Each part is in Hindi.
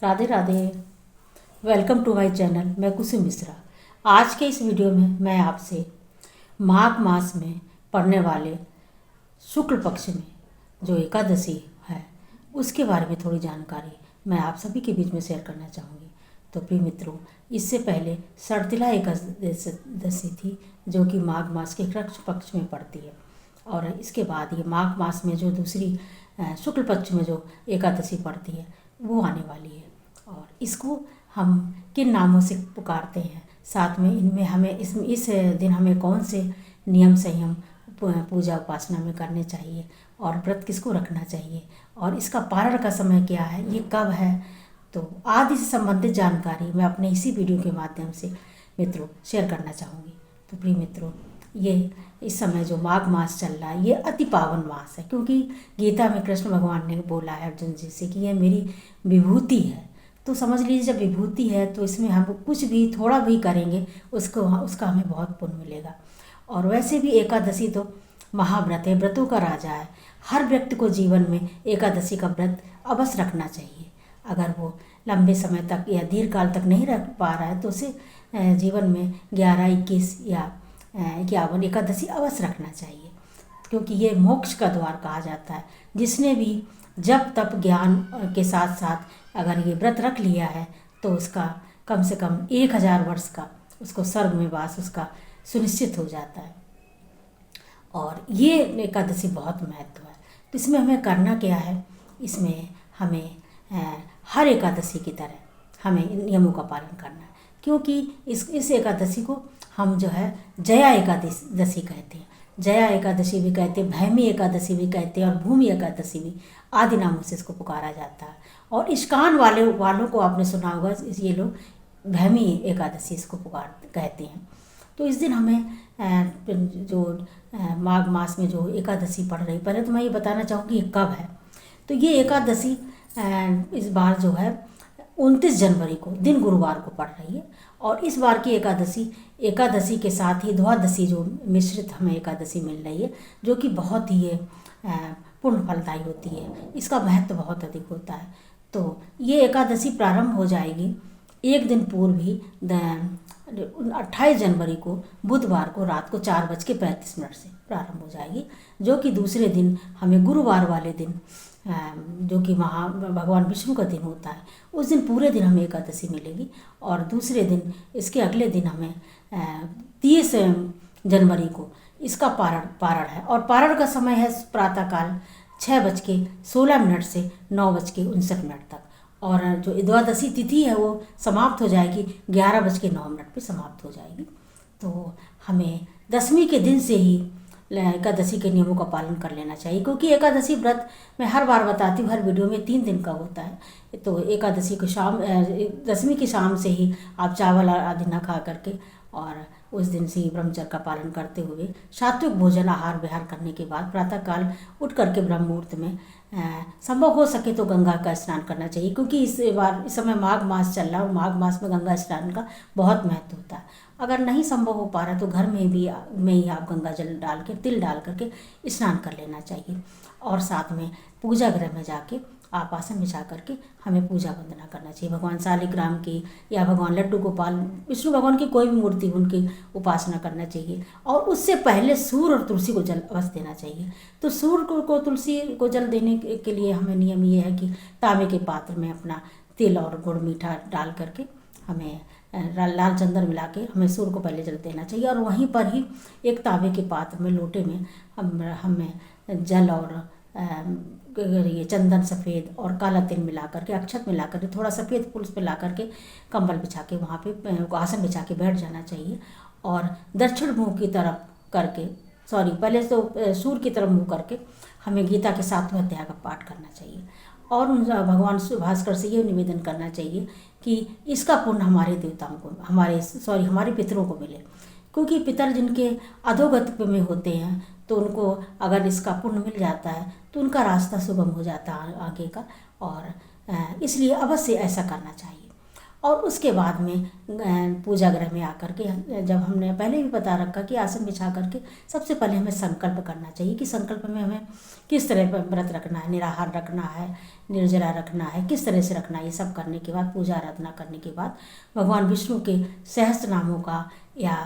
Radhe Radhe. Welcome to my channel. मैं कुसुम मिश्रा। आज के इस वीडियो में मैं आपसे माघ मास में पड़ने वाले शुक्ल पक्ष में जो एकादशी है उसके बारे में थोड़ी जानकारी मैं आप सभी के बीच में शेयर करना चाहूँगी। तो प्रिय मित्रों, इससे पहले सर्तिला एकादशी थी जो कि माघ मास के कृष्ण पक्ष में पड़ती है, और इसके बाद ये माघ मास में जो दूसरी शुक्ल पक्ष में जो एकादशी पड़ती है वो आने वाली है। और इसको हम किन नामों से पुकारते हैं, साथ में इनमें हमें इस दिन हमें कौन से नियम संयम पूजा उपासना में करने चाहिए और व्रत किसको रखना चाहिए और इसका पारण का समय क्या है, ये कब है, तो आदि से संबंधित जानकारी मैं अपने इसी वीडियो के माध्यम से मित्रों शेयर करना चाहूँगी। तो प्रिय मित्रों, ये इस समय जो माघ मास चल रहा है ये अति पावन मास है, क्योंकि गीता में कृष्ण भगवान ने बोला है अर्जुन जी से कि ये मेरी विभूति है। तो समझ लीजिए, जब विभूति है तो इसमें हम कुछ भी थोड़ा भी करेंगे उसका हमें बहुत पुण्य मिलेगा। और वैसे भी एकादशी तो महाव्रत है, व्रतों का राजा है। हर व्यक्ति को जीवन में एकादशी का व्रत अवश्य रखना चाहिए। अगर वो लंबे समय तक या दीर्घ काल तक नहीं रख पा रहा है तो उसे जीवन में 11, 21 या 51 एकादशी अवश्य रखना चाहिए, क्योंकि ये मोक्ष का द्वार कहा जाता है। जिसने भी जब तप ज्ञान के साथ साथ अगर ये व्रत रख लिया है तो उसका कम से कम 1000 वर्ष का उसको स्वर्ग में वास उसका सुनिश्चित हो जाता है। और ये एकादशी बहुत महत्व है। तो इसमें हमें करना क्या है, इसमें हमें हर एकादशी की तरह हमें इन नियमों का पालन करना है, क्योंकि इस एकादशी को हम जो है जया एकादशी कहते हैं। जया एकादशी भी कहते हैं, भैमी एकादशी भी कहते हैं और भूमि एकादशी भी आदि नामों से इसको पुकारा जाता है। और इस्कान वालों को आपने सुना होगा, ये लोग भैमी एकादशी इसको कहते हैं। तो इस दिन हमें जो माघ मास में जो एकादशी पड़ रही, पहले तो मैं ये बताना चाहूँगी ये कब है। तो ये एकादशी इस बार जो है 29 जनवरी को दिन गुरुवार को पड़ रही है। और इस बार की एकादशी के साथ ही द्वादशी जो मिश्रित हमें एकादशी मिल रही है, जो कि बहुत ही पूर्ण फलदायी होती है। इसका महत्व बहुत अधिक होता है। तो ये एकादशी प्रारंभ हो जाएगी एक दिन पूर्व ही 28 जनवरी को बुधवार को रात को 4:35 से प्रारंभ हो जाएगी, जो कि दूसरे दिन हमें गुरुवार वाले दिन जो कि भगवान विष्णु का दिन होता है, उस दिन पूरे दिन हमें एकादशी मिलेगी। और दूसरे दिन इसके अगले दिन हमें 30 जनवरी को इसका पारण है। और पारण का समय है प्रातःकाल 6:16 से 9:59 तक। और जो द्वादशी तिथि है वो समाप्त हो जाएगी 11:09 पे समाप्त हो जाएगी। तो हमें दशमी के दिन से ही एकादशी के नियमों का पालन कर लेना चाहिए, क्योंकि एकादशी व्रत मैं हर बार बताती हूँ, हर वीडियो में 3 दिन का होता है। तो एकादशी को दशमी की शाम से ही आप चावल आदि न खा करके और उस दिन से ही ब्रह्मचर्य का पालन करते हुए सात्विक भोजन आहार विहार करने के बाद प्रातःकाल उठ करके ब्रह्म मुहूर्त में संभव हो सके तो गंगा का स्नान करना चाहिए, क्योंकि इस समय माघ मास चल रहा है और माघ मास में गंगा स्नान का बहुत महत्व होता है। अगर नहीं संभव हो पा रहा तो घर में ही आप गंगा जल डाल के तिल डाल करके स्नान कर लेना चाहिए। और साथ में पूजा गृह में जाके आप आसन बिछा करके हमें पूजा वंदना करना चाहिए। भगवान शालिग्राम की या भगवान लड्डू गोपाल विष्णु भगवान की कोई भी मूर्ति उनकी उपासना करना चाहिए। और उससे पहले सूर्य और तुलसी को जल अवश्य देना चाहिए। तो सूर्य को तुलसी को जल देने के लिए हमें नियम ये है कि तांबे के पात्र में अपना तिल और गुड़ मीठा डाल करके हमें लाल चंदन मिला के हमें सूर्य को पहले जल देना चाहिए। और वहीं पर ही एक तांबे के पात्र में लोटे में हमें जल और ये चंदन सफ़ेद और काला तिल मिला करके अक्षत मिला करके थोड़ा सफ़ेद फूल पे ला करके कंबल बिछा के वहाँ पे आसन बिछा के बैठ जाना चाहिए। और दक्षिण मुँह की तरफ करके पहले तो सूर्य की तरफ मुँह करके हमें गीता के 7वें अध्याय का पाठ करना चाहिए। और भगवान भास्कर से ये निवेदन करना चाहिए कि इसका पुण्य हमारे देवताओं को हमारे पितरों को मिले, क्योंकि पितर जिनके अधोगति में होते हैं तो उनको अगर इसका पुण्य मिल जाता है तो उनका रास्ता सुगम हो जाता है आगे का। और इसलिए अवश्य ऐसा करना चाहिए। और उसके बाद में पूजा गृह में आकर के, जब हमने पहले भी बता रखा कि आसन बिछा करके सबसे पहले हमें संकल्प करना चाहिए कि संकल्प में हमें किस तरह व्रत रखना है, निराहार रखना है, निर्जला रखना है, किस तरह से रखना है। ये सब करने के बाद, पूजा आराधना करने के बाद भगवान विष्णु के सहस्त्र नामों का या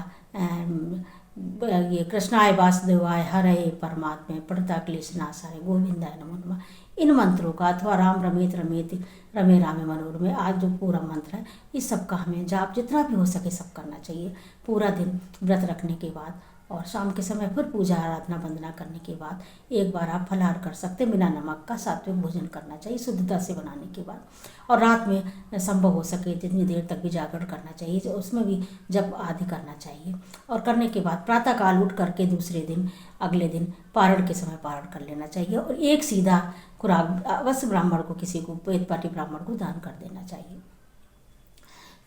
ये कृष्णाय वासुदेवाय हरे परमात्मे प्रणतक्लेशनाशाय गोविंदाय नमो नमः, इन मंत्रों का, अथवा राम रमेत रमेति रमे रामे मनोरमे, आज जो पूरा मंत्र है इस सब का हमें जाप जितना भी हो सके सब करना चाहिए पूरा दिन व्रत रखने के बाद। और शाम के समय फिर पूजा आराधना वंदना करने के बाद एक बार आप फलाहार कर सकते हैं, बिना नमक का सात्विक भोजन करना चाहिए शुद्धता से बनाने के बाद। और रात में संभव हो सके जितनी देर तक भी जागरण करना चाहिए, जो उसमें भी जप आदि करना चाहिए। और करने के बाद प्रातःकाल उठ करके दूसरे दिन, अगले दिन पारण के समय पारण कर लेना चाहिए। और एक सीधा खुराक अवश्य ब्राह्मण को, किसी को पेट पाटी ब्राह्मण को दान कर देना चाहिए।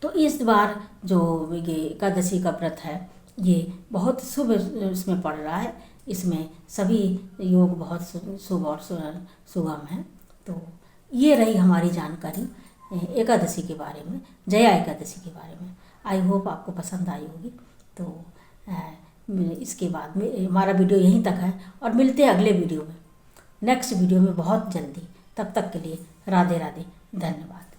तो इस बार जो ये एकादशी का व्रत है ये बहुत शुभ इसमें पड़ रहा है, इसमें सभी योग बहुत शुभ और सुगम है। तो ये रही हमारी जानकारी एकादशी के बारे में, जया एकादशी के बारे में। आई होप आपको पसंद आई होगी। तो इसके बाद में हमारा वीडियो यहीं तक है और मिलते हैं अगले वीडियो में, नेक्स्ट वीडियो में बहुत जल्दी। तब तक के लिए राधे राधे, धन्यवाद।